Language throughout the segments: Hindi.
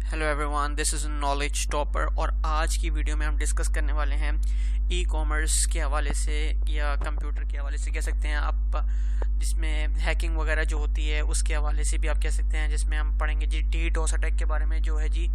Hello everyone, this is knowledge topper और आज की वीडियो में हम डिस्कस करने वाले हैं ई कॉमर्स के हवाले से या कंप्यूटर के हवाले से कह सकते हैं आप, जिसमें हैकिंग वगैरह जो होती है उसके हवाले से भी आप कह सकते हैं, जिसमें हम पढ़ेंगे जी डीडोस अटैक के बारे में, जो है जी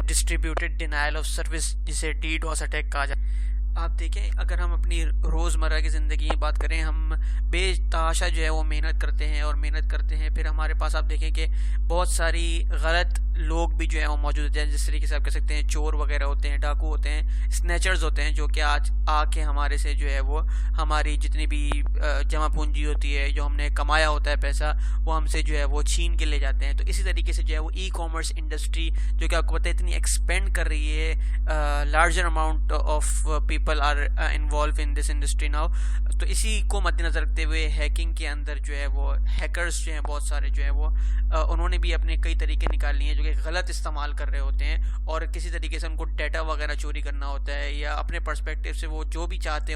डिस्ट्रीब्यूटेड डिनायल ऑफ सर्विस, जिसे डीडोस अटैक कहा जाता है। आप देखें, अगर हम अपनी रोज़मर्रा की ज़िंदगी की बात करें, हम बेतहाशा जो है वो मेहनत करते हैं, फिर हमारे पास आप देखें कि बहुत सारी गलत लोग भी जो है वो मौजूद होते हैं, जिस तरीके से आप कह सकते हैं चोर वगैरह होते हैं, डाकू होते हैं, स्नैचर्स होते हैं, जो कि आज आके हमारे से जो है वो हमारी जितनी भी जमा पूंजी होती है, जो हमने कमाया होता है पैसा, वो हमसे जो है वो छीन के ले जाते हैं। तो इसी तरीके से जो है वो ई कॉमर्स इंडस्ट्री, जो कि आपको पता है इतनी एक्सपेंड कर रही है, larger amount of people are involve in this industry now. तो इसी को मद्देनजर रखते हुए हैकिंग के अंदर जो है वो हैकर्स जो हैं बहुत सारे जो है वो उन्होंने भी अपने कई तरीके निकाल लिए हैं, जो कि गलत इस्तेमाल कर रहे होते हैं, और किसी तरीके से उनको डाटा वगैरह चोरी करना होता है, या अपने पर्सपेक्टिव से वो जो भी चाहते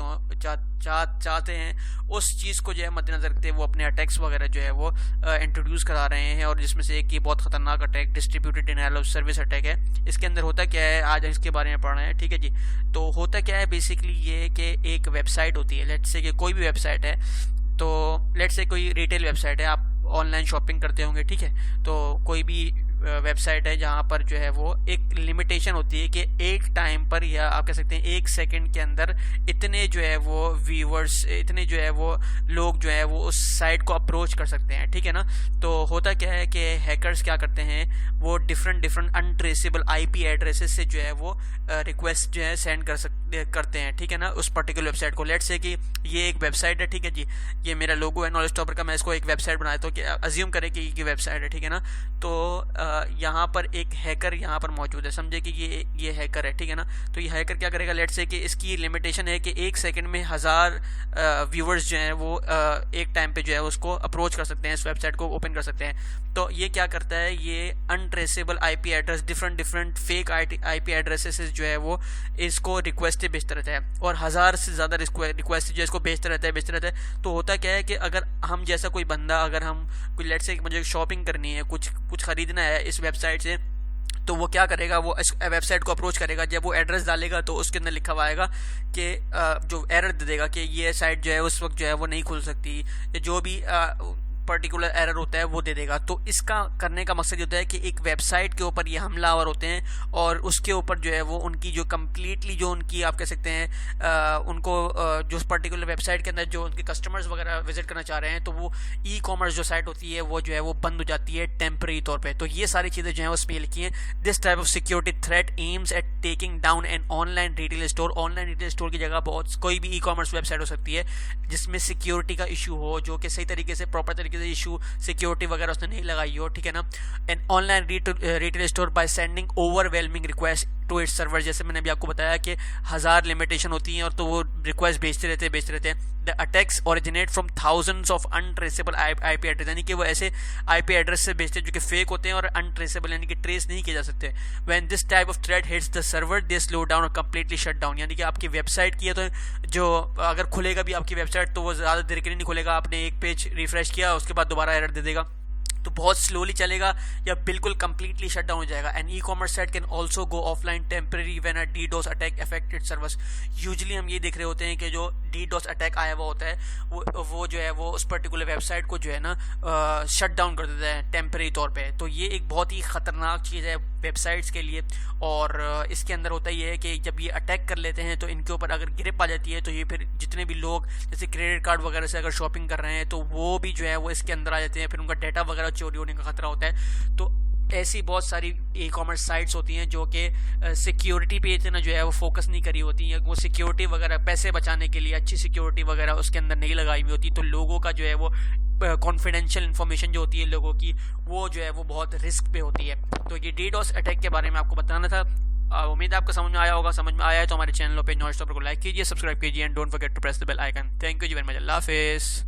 हैं उस चीज़ को जो है मद्देनजर रखते हुए वो अपने अटैक्स वगैरह जो है वो इंट्रोड्यूस करा रहे हैं। और जिसमें से एक ये बहुत ख़तरनाक attack distributed denial of service attack है। इसके अंदर होता क्या है, आज इसके बारे में पढ़ रहे हैं, ठीक है जी। तो होता क्या है बेसिकली ये कि एक वेबसाइट होती है, लेट्स से कि कोई भी वेबसाइट है, तो लेट्स से कोई रिटेल वेबसाइट है, आप ऑनलाइन शॉपिंग करते होंगे, ठीक है। तो कोई भी वेबसाइट है जहाँ पर जो है वो एक लिमिटेशन होती है कि एक टाइम पर, या आप कह सकते हैं एक सेकंड के अंदर इतने जो है वो व्यूअर्स, इतने जो है वो लोग जो है वो उस साइट को अप्रोच कर सकते हैं, ठीक है ना। तो होता क्या है कि हैकर्स क्या करते हैं, वो डिफरेंट अनट्रेसेबल आईपी एड्रेसेस से जो है वो रिक्वेस्ट जो है सेंड करते हैं, ठीक है ना, उस पर्टिकुलर वेबसाइट को। लेट्स से कि ये एक वेबसाइट है, ठीक है जी, ये मेरा लोगो है नॉलेज टॉपर का, मैं इसको एक वेबसाइट बनाया, तो अज्यूम करें कि ये वेबसाइट है, ठीक है ना। तो यहाँ पर एक हैकर यहाँ पर मौजूद है, समझे कि ये हैकर है, ठीक है ना। तो ये हैकर क्या करेगा, लेट्स से कि इसकी लिमिटेशन है कि एक सेकंड में 1000 व्यूअर्स जो हैं वो एक टाइम पे जो है उसको अप्रोच कर सकते हैं, इस वेबसाइट को ओपन कर सकते हैं। तो ये क्या करता है, ये untraceable IP address, different fake IP addresses जो है वो इसको रिक्वेस्ट भेजता रहता है, और 1000 से ज़्यादा रिक्वेस्ट जो है इसको भेजता रहता है। तो होता क्या है कि अगर हम जैसा कोई बंदा, अगर हम कोई लेट्स से मुझे शॉपिंग करनी है, कुछ खरीदना है इस वेबसाइट से, तो वो क्या करेगा, वो इस वेबसाइट को अप्रोच करेगा। जब वो एड्रेस डालेगा तो उसके अंदर लिखा हुआ आएगा कि जो एरर दे देगा कि ये साइट जो है उस वक्त जो है वो नहीं खुल सकती, जो भी पर्टिकुलर एरर होता है वो दे देगा। तो इसका करने का मकसद ये होता है कि एक वेबसाइट के ऊपर ये हमलावर होते हैं, और उसके ऊपर जो है वो उनकी जो कम्प्लीटली जो उनकी आप कह सकते हैं उनको जो पर्टिकुलर वेबसाइट के अंदर जो उनके कस्टमर्स वगैरह विजिट करना चाह रहे हैं, तो वो ई कॉमर्स जो साइट होती है वो जो है वो बंद हो जाती है टेम्परेरी तौर पर। तो ये सारी चीज़ें जो हैं उसमें लिखी हैं, this type of security threat aims at taking down N online retail store. Online retail store की जगह बहुत कोई भी ई कॉमर्स वेबसाइट हो सकती है जिसमें सिक्योरिटी का इशू हो, जो कि सही तरीके से प्रॉपर तरीके से इशू सिक्योरिटी वगैरह उसने नहीं लगाई हो, ठीक है ना। An online retail store by sending overwhelming request to its server, जैसे मैंने अभी आपको बताया कि 1000 लिमिटेशन होती हैं, और तो वो रिक्वेस्ट भेजते रहते हैं। The attacks originate from thousands of untraceable IP address, यानी कि वो ऐसे आईपी एड्रेस से भेजते हैं जो कि फेक होते हैं और अनट्रेसेबल, यानी कि ट्रेस नहीं किए जा सकते। When this type of threat hits the server they slow down और कंप्लीटली शट डाउन, यानी कि आपकी वेबसाइट की है, तो जो अगर खुलेगा भी आपकी वेबसाइट तो वो ज़्यादा देर के लिए नहीं खुलेगा। आपने एक पेज रिफ्रेश किया, उसके बाद दोबारा एरर दे देगा, तो बहुत स्लोली चलेगा या बिल्कुल कंप्लीटली शट डाउन हो जाएगा। And e commerce site can also go offline temporary when a DDoS attack affected servers. Usually हम ये देख रहे होते हैं कि जो डीडोस अटैक आया हुआ होता है वो जो है वो उस पर्टिकुलर वेबसाइट को जो है ना शट डाउन कर देता है टेम्परेरी तौर पे। तो ये एक बहुत ही ख़तरनाक चीज़ है वेबसाइट्स के लिए, और इसके अंदर होता ही है कि जब ये अटैक कर लेते हैं तो इनके ऊपर अगर गिरफ्त आ जाती है, तो ये फिर जितने भी लोग जैसे क्रेडिट कार्ड वगैरह से अगर शॉपिंग कर रहे हैं तो वो भी जो है वो इसके अंदर आ जाते हैं, फिर उनका डाटा वगैरह चोरी होने का खतरा होता है। तो ऐसी बहुत सारी ई कॉमर्स साइट्स होती हैं जो कि सिक्योरिटी पे इतना जो है वो फोकस नहीं करी होती हैं, वो सिक्योरिटी वगैरह पैसे बचाने के लिए अच्छी सिक्योरिटी वगैरह उसके अंदर नहीं लगाई हुई होती, तो लोगों का जो है वो कॉन्फिडेंशियल इन्फॉर्मेशन जो होती है लोगों की, वो जो है वो बहुत रिस्क पे होती है। तो ये डीडोस अटैक के बारे में आपको बताना था। उम्मीद है आपको समझ में आया होगा। समझ में आया है तो हमारे चैनल पे नॉलेज टॉपर को लाइक कीजिए, सब्सक्राइब कीजिए, and don't forget to press the bell icon. Thank you ji very much. Allah हाफिज़।